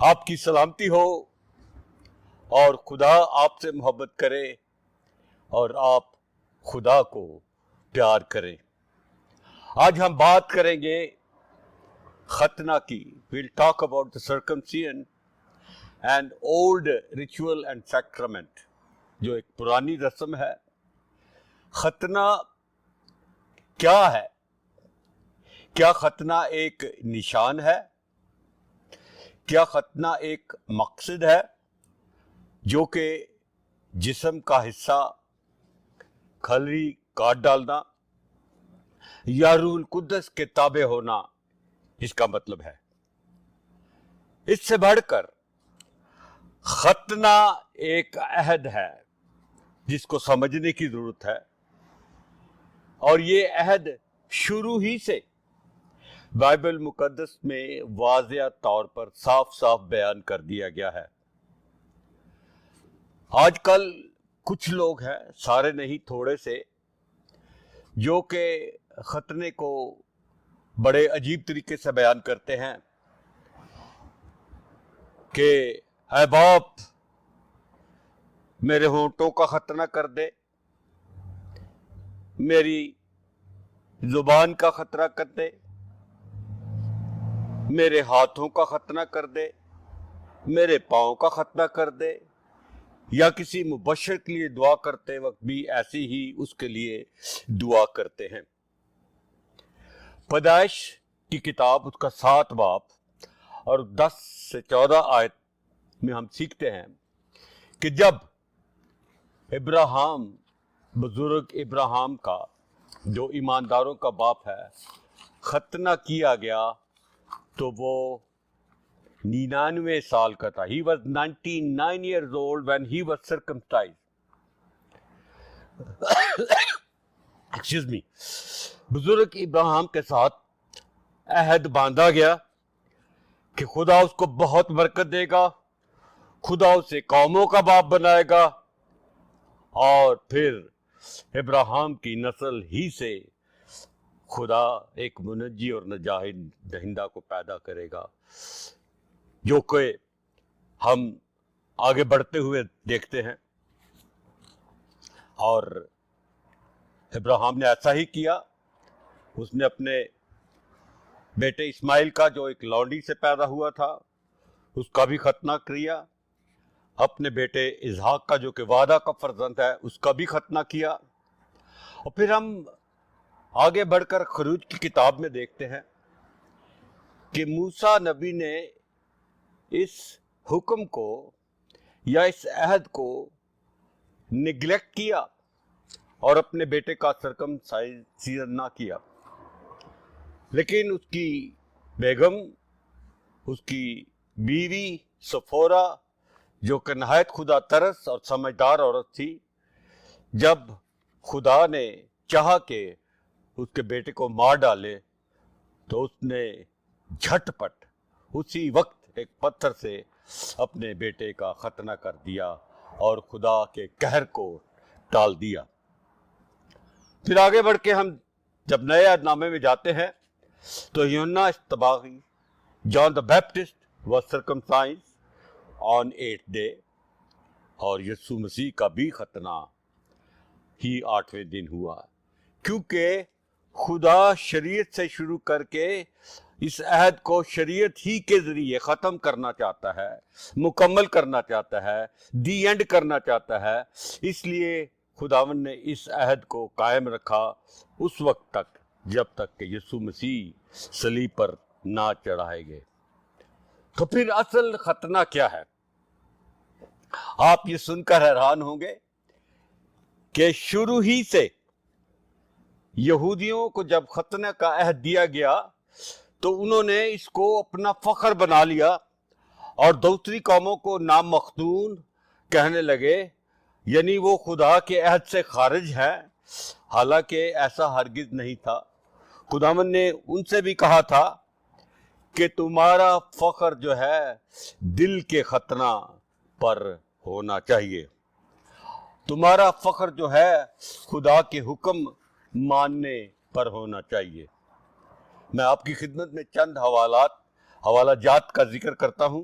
آپ کی سلامتی ہو اور خدا آپ سے محبت کرے اور آپ خدا کو پیار کریں۔ آج ہم بات کریں گے ختنہ کی۔ We'll talk about the circumcision and old ritual and sacrament، جو ایک پرانی رسم ہے۔ ختنہ کیا ہے؟ کیا ختنہ ایک نشان ہے؟ کیا ختنہ ایک مقصد ہے جو کہ جسم کا حصہ کھلری کاٹ ڈالنا یا روح القدس کے تابع ہونا اس کا مطلب ہے؟ اس سے بڑھ کر ختنہ ایک عہد ہے جس کو سمجھنے کی ضرورت ہے، اور یہ عہد شروع ہی سے بائبل مقدس میں واضح طور پر صاف صاف بیان کر دیا گیا ہے۔ آج کل کچھ لوگ ہیں، سارے نہیں تھوڑے سے، جو کہ ختنے کو بڑے عجیب طریقے سے بیان کرتے ہیں کہ اے باپ میرے ہونٹوں کا ختنہ کر دے، میری زبان کا ختنہ کر دے، میرے ہاتھوں کا ختنہ کر دے، میرے پاؤں کا ختنہ کر دے، یا کسی مبشر کے لیے دعا کرتے وقت بھی ایسی ہی اس کے لیے دعا کرتے ہیں۔ پیدائش کی کتاب اس کا 7 باب اور 10 سے 14 آیت میں ہم سیکھتے ہیں کہ جب ابراہیم، بزرگ ابراہیم کا جو ایمانداروں کا باپ ہے، ختنہ کیا گیا تو وہ 99 سال کا تھا۔ He was 99 years old when he was circumcised. Excuse me. بزرگ ابراہیم کے ساتھ عہد باندھا گیا کہ خدا اس کو بہت برکت دے گا، خدا اسے قوموں کا باپ بنائے گا، اور پھر ابراہیم کی نسل ہی سے خدا ایک منجی اور نجات دہندہ کو پیدا کرے گا، جو کہ ہم آگے بڑھتے ہوئے دیکھتے ہیں۔ اور ابراہیم نے ایسا ہی کیا۔ اس نے اپنے بیٹے اسماعیل کا جو ایک لونڈی سے پیدا ہوا تھا اس کا بھی ختنہ کیا، اپنے بیٹے اسحاق کا جو کہ وعدہ کا فرزند ہے اس کا بھی ختنہ کیا۔ اور پھر ہم آگے بڑھ کر خروج کی کتاب میں دیکھتے ہیں کہ موسیٰ نبی نے اس حکم کو یا اس عہد کو نگلیکٹ کیا اور اپنے بیٹے کا سرکمسائزن نہ کیا، لیکن اس کی بیگم، اس کی بیوی سفورا، جو کہ نہایت خدا ترس اور سمجھدار عورت تھی، جب خدا نے چاہا کہ اس کے بیٹے کو مار ڈالے تو اس نے جھٹ پٹ اسی وقت ایک پتھر سے اپنے بیٹے کا ختنہ کر دیا اور خدا کے قہر کو ٹال دیا۔ پھر آگے بڑھ کے ہم جب نئے عہد نامے میں جاتے ہیں تو یوحنا اصطباغی، John the Baptist was circumcised on 8th day، اور یسوع مسیح کا بھی ختنہ ہی 8ویں دن ہوا، کیونکہ خدا شریعت سے شروع کر کے اس عہد کو شریعت ہی کے ذریعے ختم کرنا چاہتا ہے، مکمل کرنا چاہتا ہے، دی اینڈ کرنا چاہتا ہے۔ اس لیے خداوند نے اس عہد کو قائم رکھا اس وقت تک جب تک کہ یسوع مسیح صلیب پر نہ چڑھائے گئے۔ تو پھر اصل ختنہ کیا ہے؟ آپ یہ سن کر حیران ہوں گے کہ شروع ہی سے یہودیوں کو جب ختنہ کا عہد دیا گیا تو انہوں نے اس کو اپنا فخر بنا لیا اور دوسری قوموں کو نامختون کہنے لگے، یعنی وہ خدا کے عہد سے خارج ہے، حالانکہ ایسا ہرگز نہیں تھا۔ خداوند نے ان سے بھی کہا تھا کہ تمہارا فخر جو ہے دل کے ختنہ پر ہونا چاہیے، تمہارا فخر جو ہے خدا کے حکم ماننے پر ہونا چاہیے۔ میں آپ کی خدمت میں چند حوالہ جات کا ذکر کرتا ہوں